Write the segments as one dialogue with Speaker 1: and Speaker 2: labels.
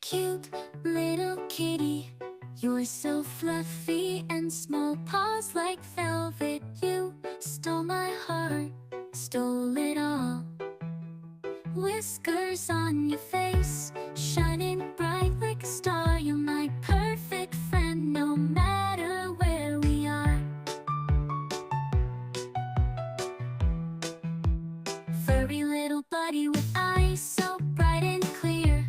Speaker 1: cute little kitty. You're so fluffy and small paws like velvet. You stole my heart, stole it all. Whiskers on your face, shining bright like a star. You're my perfect friend, no matter where we are. Furry little buddy with eyes so bright and clear.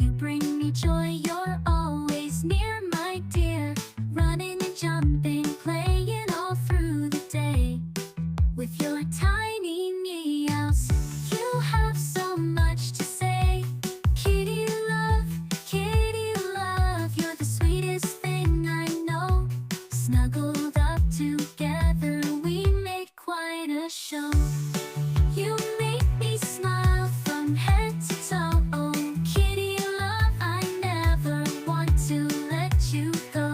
Speaker 1: You bring me joy, you're always near, my dear. Running and jumping, playing all through the day. With your tiny meows, you have so much to say. Kitty love, you're the sweetest thing I know. Snuggled up together, we make quite a show. You make me smile from head to toe. Oh, kitty love, I never want to let you go.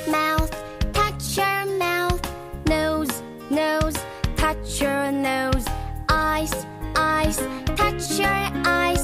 Speaker 2: Mouth, touch your mouth. Nose, touch your nose. Eyes, touch your eyes.